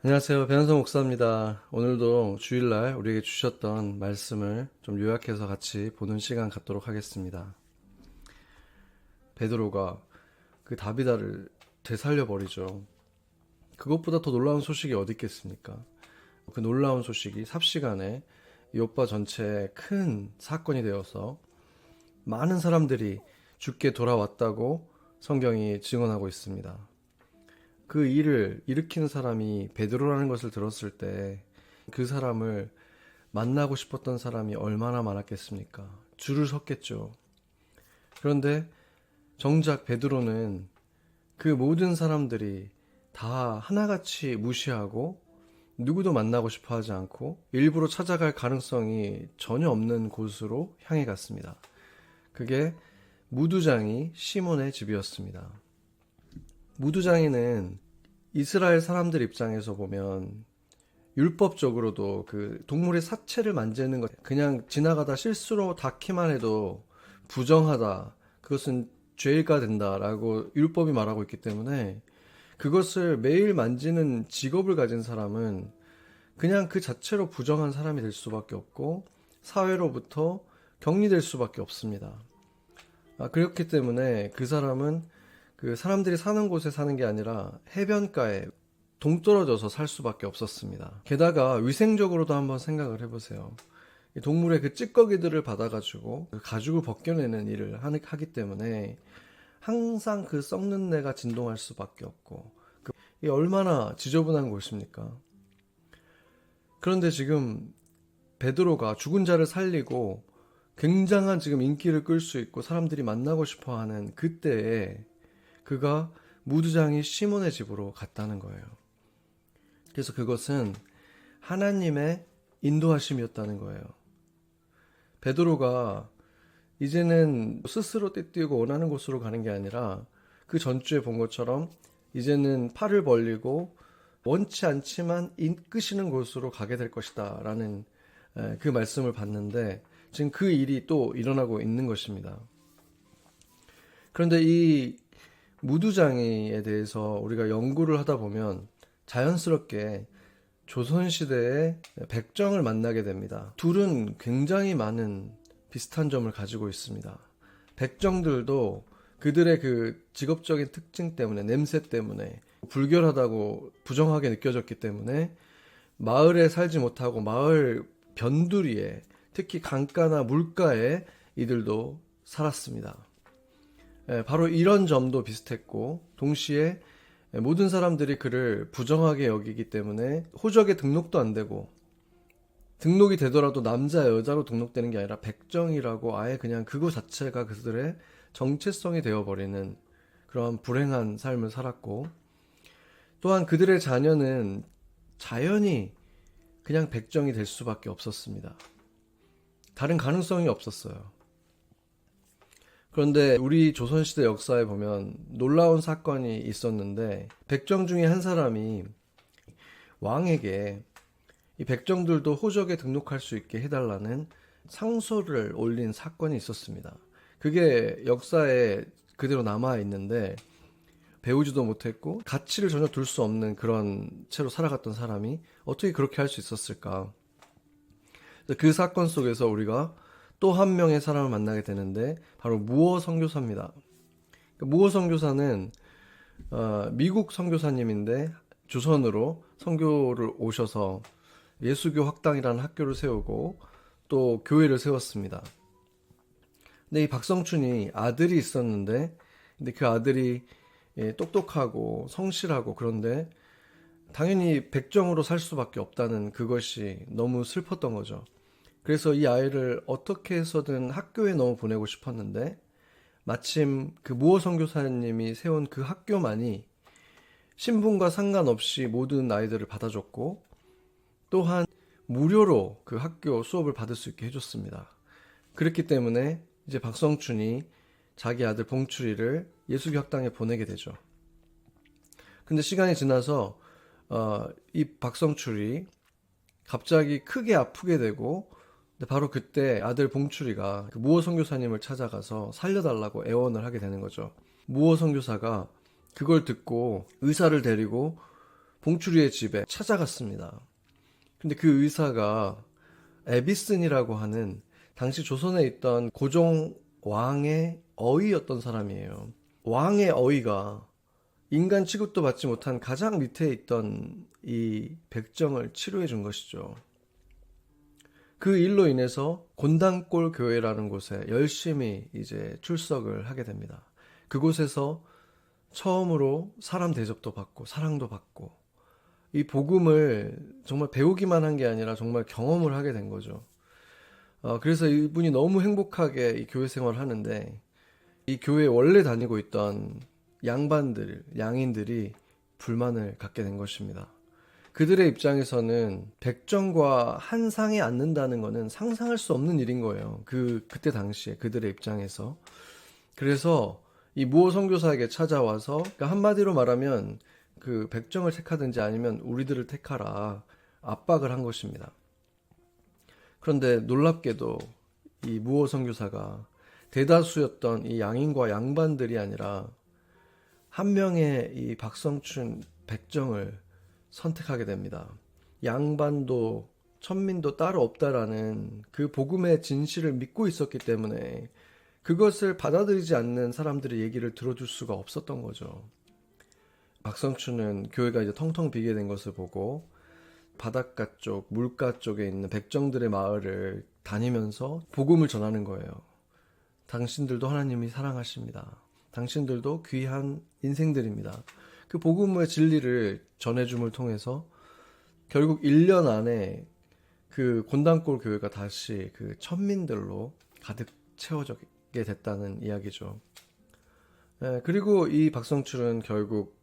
안녕하세요. 변현성 목사입니다. 오늘도 주일날 우리에게 주셨던 말씀을 좀 요약해서 같이 보는 시간 갖도록 하겠습니다. 베드로가 그 다비다를 되살려 버리죠. 그것보다 더 놀라운 소식이 어디 있겠습니까? 그 놀라운 소식이 삽시간에 요파 전체에 큰 사건이 되어서 많은 사람들이 죽게 돌아왔다고 성경이 증언하고 있습니다. 그 일을 일으키는 사람이 베드로라는 것을 들었을 때 그 사람을 만나고 싶었던 사람이 얼마나 많았겠습니까? 줄을 섰겠죠. 그런데 정작 베드로는 그 모든 사람들이 다 하나같이 무시하고 누구도 만나고 싶어 하지 않고 일부러 찾아갈 가능성이 전혀 없는 곳으로 향해 갔습니다. 그게 무두장이 시몬의 집이었습니다. 무두장이는 이스라엘 사람들 입장에서 보면 율법적으로도 그 동물의 사체를 만지는 것, 그냥 지나가다 실수로 닿기만 해도 부정하다, 그것은 죄가 된다라고 율법이 말하고 있기 때문에 그것을 매일 만지는 직업을 가진 사람은 그냥 그 자체로 부정한 사람이 될 수밖에 없고 사회로부터 격리될 수밖에 없습니다. 그렇기 때문에 그 사람은 그 사람들이 사는 곳에 사는 게 아니라 해변가에 동떨어져서 살 수밖에 없었습니다. 게다가 위생적으로도 한번 생각을 해보세요. 이 동물의 그 찌꺼기들을 받아가지고 그 가죽을 벗겨내는 일을 하기 때문에 항상 그 썩는 내가 진동할 수밖에 없고 이 얼마나 지저분한 곳입니까? 그런데 지금 베드로가 죽은 자를 살리고 굉장한 지금 인기를 끌 수 있고 사람들이 만나고 싶어하는 그때에 그가 무두장이 시몬의 집으로 갔다는 거예요. 그래서 그것은 하나님의 인도하심이었다는 거예요. 베드로가 이제는 스스로 떼띄우고 원하는 곳으로 가는 게 아니라 그 전주에 본 것처럼 이제는 팔을 벌리고 원치 않지만 이끄시는 곳으로 가게 될 것이다 라는 그 말씀을 봤는데 지금 그 일이 또 일어나고 있는 것입니다. 그런데 이 무두장이에 대해서 우리가 연구를 하다 보면 자연스럽게 조선시대의 백정을 만나게 됩니다. 둘은 굉장히 많은 비슷한 점을 가지고 있습니다. 백정들도 그들의 그 직업적인 특징 때문에, 냄새 때문에, 불결하다고 부정하게 느껴졌기 때문에 마을에 살지 못하고 마을 변두리에, 특히 강가나 물가에 이들도 살았습니다. 바로 이런 점도 비슷했고 동시에 모든 사람들이 그를 부정하게 여기기 때문에 호적에 등록도 안 되고 등록이 되더라도 남자 여자로 등록되는 게 아니라 백정이라고 아예 그냥 그거 자체가 그들의 정체성이 되어버리는 그런 불행한 삶을 살았고 또한 그들의 자녀는 자연히 그냥 백정이 될 수밖에 없었습니다. 다른 가능성이 없었어요. 그런데 우리 조선시대 역사에 보면 놀라운 사건이 있었는데 백정 중에 한 사람이 왕에게 이 백정들도 호적에 등록할 수 있게 해달라는 상소를 올린 사건이 있었습니다. 그게 역사에 그대로 남아 있는데 배우지도 못했고 가치를 전혀 둘 수 없는 그런 채로 살아갔던 사람이 어떻게 그렇게 할 수 있었을까? 그 사건 속에서 우리가 또 한 명의 사람을 만나게 되는데 바로 무어 선교사입니다. 무어 선교사는 미국 선교사님인데 조선으로 선교를 오셔서 예수교 학당이라는 학교를 세우고 또 교회를 세웠습니다. 근데 이 박성춘이 아들이 있었는데 근데 그 아들이 똑똑하고 성실하고 그런데 당연히 백정으로 살 수밖에 없다는 그것이 너무 슬펐던 거죠. 그래서 이 아이를 어떻게 해서든 학교에 넣어 보내고 싶었는데 마침 그 무어 선교사님이 세운 그 학교만이 신분과 상관없이 모든 아이들을 받아줬고 또한 무료로 그 학교 수업을 받을 수 있게 해줬습니다. 그렇기 때문에 이제 박성춘이 자기 아들 봉출이를 예수교 학당에 보내게 되죠. 근데 시간이 지나서 이 박성출이 갑자기 크게 아프게 되고 근데 바로 그때 아들 봉출이가 그 무어 선교사님을 찾아가서 살려달라고 애원을 하게 되는 거죠. 무어 선교사가 그걸 듣고 의사를 데리고 봉추리의 집에 찾아갔습니다. 근데 그 의사가 에비슨이라고 하는 당시 조선에 있던 고종 왕의 어이였던 사람이에요. 왕의 어이가 인간 취급도 받지 못한 가장 밑에 있던 이 백정을 치료해 준 것이죠. 그 일로 인해서 곤단골 교회라는 곳에 열심히 이제 출석을 하게 됩니다. 그곳에서 처음으로 사람 대접도 받고 사랑도 받고 이 복음을 정말 배우기만 한 게 아니라 정말 경험을 하게 된 거죠. 그래서 이분이 너무 행복하게 이 교회 생활을 하는데 이 교회에 원래 다니고 있던 양인들이 불만을 갖게 된 것입니다. 그들의 입장에서는 백정과 한 상에 앉는다는 것은 상상할 수 없는 일인 거예요. 그때 당시에 그들의 입장에서. 그래서 이 무호 선교사에게 찾아와서 그러니까 한마디로 말하면 그 백정을 택하든지 아니면 우리들을 택하라 압박을 한 것입니다. 그런데 놀랍게도 이 무호 선교사가 대다수였던 이 양인과 양반들이 아니라 한 명의 이 박성춘 백정을 선택하게 됩니다. 양반도 천민도 따로 없다라는 그 복음의 진실을 믿고 있었기 때문에 그것을 받아들이지 않는 사람들의 얘기를 들어줄 수가 없었던 거죠. 박성춘은 교회가 이제 텅텅 비게 된 것을 보고 바닷가 쪽, 물가 쪽에 있는 백정들의 마을을 다니면서 복음을 전하는 거예요. 당신들도 하나님이 사랑하십니다. 당신들도 귀한 인생들입니다. 그 복음의 진리를 전해줌을 통해서 결국 1년 안에 그 곤단골 교회가 다시 그 천민들로 가득 채워지게 됐다는 이야기죠. 그리고 이 박성출은 결국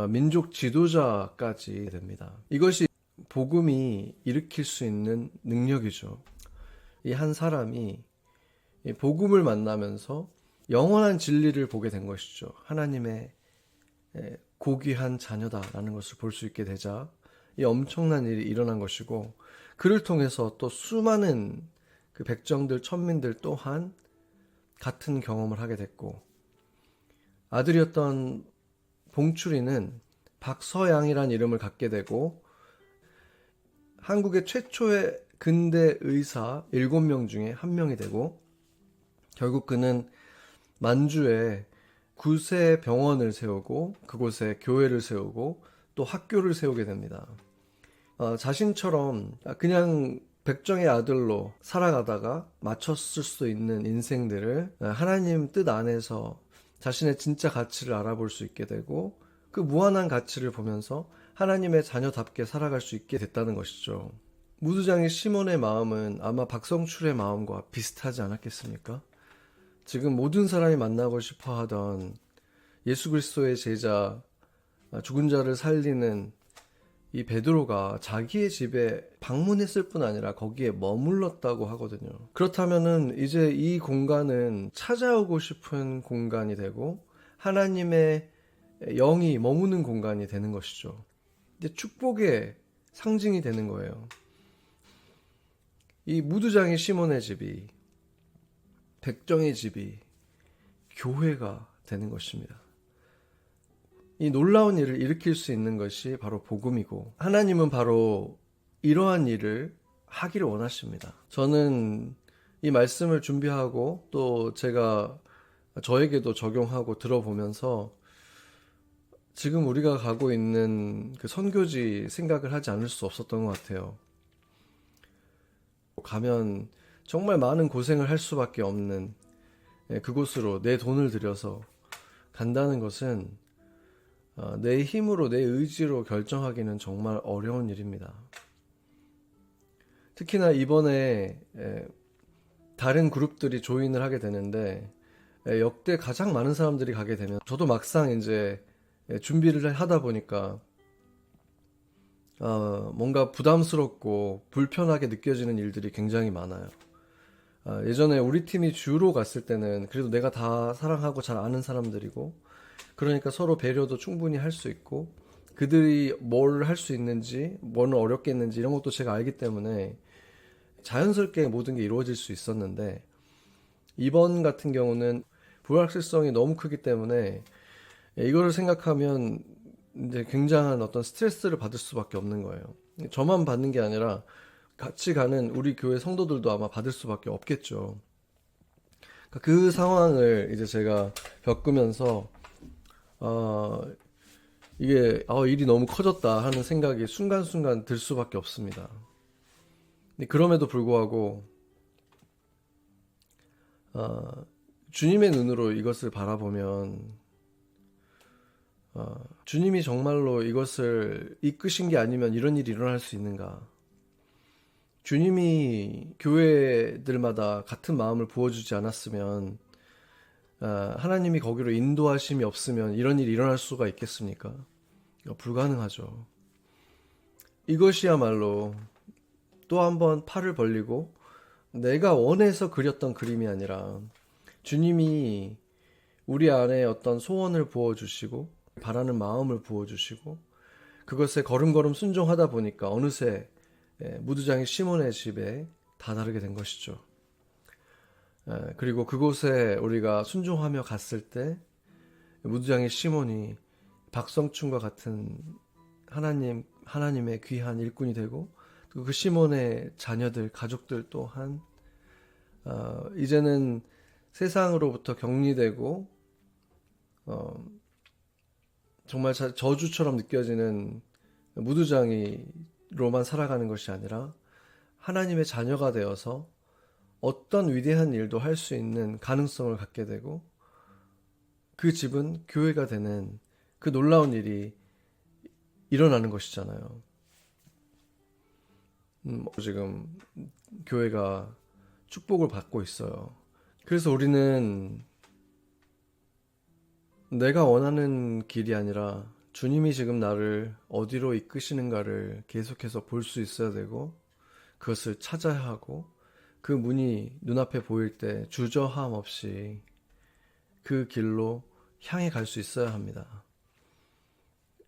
민족 지도자까지 됩니다. 이것이 복음이 일으킬 수 있는 능력이죠. 이 한 사람이 이 복음을 만나면서 영원한 진리를 보게 된 것이죠. 하나님의 고귀한 자녀다라는 것을 볼 수 있게 되자 이 엄청난 일이 일어난 것이고 그를 통해서 또 수많은 그 백정들, 천민들 또한 같은 경험을 하게 됐고 아들이었던 봉추리는 박서양이라는 이름을 갖게 되고 한국의 최초의 근대 의사 7명 중에 한 명이 되고 결국 그는 만주에 구세 병원을 세우고 그곳에 교회를 세우고 또 학교를 세우게 됩니다. 자신처럼 그냥 백정의 아들로 살아가다가 마쳤을 수 있는 인생들을 하나님 뜻 안에서 자신의 진짜 가치를 알아볼 수 있게 되고 그 무한한 가치를 보면서 하나님의 자녀답게 살아갈 수 있게 됐다는 것이죠. 무두장의 시몬의 마음은 아마 박성출의 마음과 비슷하지 않았겠습니까? 지금 모든 사람이 만나고 싶어 하던 예수 그리스도의 제자, 죽은 자를 살리는 이 베드로가 자기의 집에 방문했을 뿐 아니라 거기에 머물렀다고 하거든요. 그렇다면은 이제 이 공간은 찾아오고 싶은 공간이 되고 하나님의 영이 머무는 공간이 되는 것이죠. 이제 축복의 상징이 되는 거예요. 이 무두장의 시몬의 집이 백정의 집이 교회가 되는 것입니다. 이 놀라운 일을 일으킬 수 있는 것이 바로 복음이고 하나님은 바로 이러한 일을 하기를 원하십니다. 저는 이 말씀을 준비하고 또 제가 저에게도 적용하고 들어보면서 지금 우리가 가고 있는 그 선교지 생각을 하지 않을 수 없었던 것 같아요. 가면 정말 많은 고생을 할 수밖에 없는 그곳으로 내 돈을 들여서 간다는 것은 내 힘으로 내 의지로 결정하기는 정말 어려운 일입니다. 특히나 이번에 다른 그룹들이 조인을 하게 되는데 역대 가장 많은 사람들이 가게 되면 저도 막상 이제 준비를 하다 보니까 뭔가 부담스럽고 불편하게 느껴지는 일들이 굉장히 많아요. 예전에 우리 팀이 주로 갔을 때는 그래도 내가 다 사랑하고 잘 아는 사람들이고 그러니까 서로 배려도 충분히 할 수 있고 그들이 뭘 할 수 있는지 뭐는 어렵겠는지 이런 것도 제가 알기 때문에 자연스럽게 모든 게 이루어질 수 있었는데 이번 같은 경우는 불확실성이 너무 크기 때문에 이거를 생각하면 이제 굉장한 어떤 스트레스를 받을 수밖에 없는 거예요. 저만 받는 게 아니라 같이 가는 우리 교회 성도들도 아마 받을 수밖에 없겠죠. 그 상황을 이제 제가 겪으면서 이게 일이 너무 커졌다 하는 생각이 순간순간 들 수밖에 없습니다. 근데 그럼에도 불구하고 주님의 눈으로 이것을 바라보면 주님이 정말로 이것을 이끄신 게 아니면 이런 일이 일어날 수 있는가? 주님이 교회들마다 같은 마음을 부어주지 않았으면 하나님이 거기로 인도하심이 없으면 이런 일이 일어날 수가 있겠습니까? 불가능하죠. 이것이야말로 또 한 번 팔을 벌리고 내가 원해서 그렸던 그림이 아니라 주님이 우리 안에 어떤 소원을 부어주시고 바라는 마음을 부어주시고 그것에 걸음걸음 순종하다 보니까 어느새 무두장의 시몬의 집에 다다르게 된 것이죠. 그리고 그곳에 우리가 순종하며 갔을 때 무두장의 시몬이 박성춘과 같은 하나님의 귀한 일꾼이 되고 그 시몬의 자녀들, 가족들 또한 이제는 세상으로부터 격리되고 정말 저주처럼 느껴지는 무두장이로만 살아가는 것이 아니라 하나님의 자녀가 되어서 어떤 위대한 일도 할 수 있는 가능성을 갖게 되고 그 집은 교회가 되는 그 놀라운 일이 일어나는 것이잖아요. 지금 교회가 축복을 받고 있어요. 그래서 우리는 내가 원하는 길이 아니라 주님이 지금 나를 어디로 이끄시는가를 계속해서 볼 수 있어야 되고 그것을 찾아야 하고 그 문이 눈앞에 보일 때 주저함 없이 그 길로 향해 갈 수 있어야 합니다.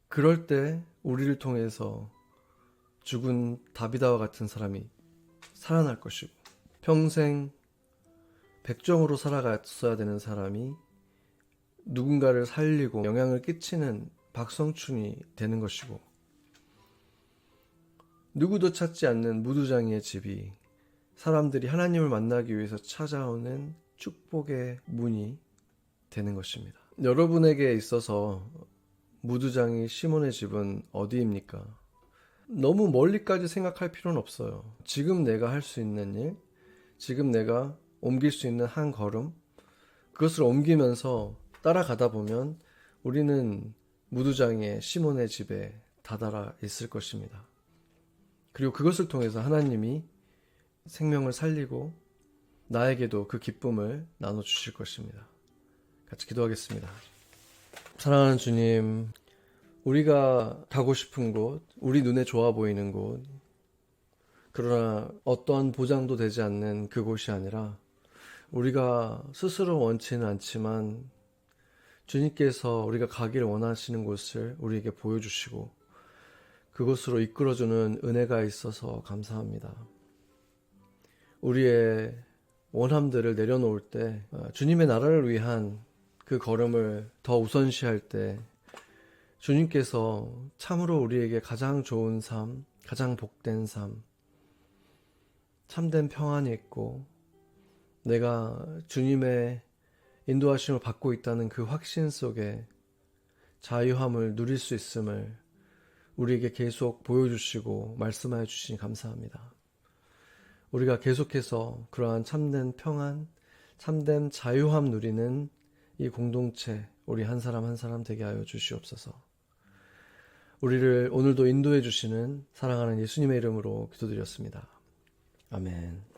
그럴 때 우리를 통해서 죽은 다비다와 같은 사람이 살아날 것이고 평생 백정으로 살아갔어야 되는 사람이 누군가를 살리고 영향을 끼치는 박성춘이 되는 것이고 누구도 찾지 않는 무두장이의 집이 사람들이 하나님을 만나기 위해서 찾아오는 축복의 문이 되는 것입니다. 여러분에게 있어서 무두장이 시몬의 집은 어디입니까? 너무 멀리까지 생각할 필요는 없어요. 지금 내가 할 수 있는 일, 지금 내가 옮길 수 있는 한 걸음, 그것을 옮기면서 따라가다 보면 우리는 무두장의 시몬의 집에 다다라 있을 것입니다. 그리고 그것을 통해서 하나님이 생명을 살리고 나에게도 그 기쁨을 나눠주실 것입니다. 같이 기도하겠습니다. 사랑하는 주님, 우리가 가고 싶은 곳, 우리 눈에 좋아 보이는 곳, 그러나 어떠한 보장도 되지 않는 그곳이 아니라 우리가 스스로 원치는 않지만 주님께서 우리가 가기를 원하시는 곳을 우리에게 보여주시고 그곳으로 이끌어주는 은혜가 있어서 감사합니다. 우리의 원함들을 내려놓을 때 주님의 나라를 위한 그 걸음을 더 우선시할 때 주님께서 참으로 우리에게 가장 좋은 삶, 가장 복된 삶, 참된 평안이 있고 내가 주님의 인도하심을 받고 있다는 그 확신 속에 자유함을 누릴 수 있음을 우리에게 계속 보여주시고 말씀하여 주시니 감사합니다. 우리가 계속해서 그러한 참된 평안, 참된 자유함 누리는 이 공동체, 우리 한 사람 한 사람 되게 하여 주시옵소서. 우리를 오늘도 인도해 주시는 사랑하는 예수님의 이름으로 기도드렸습니다. 아멘.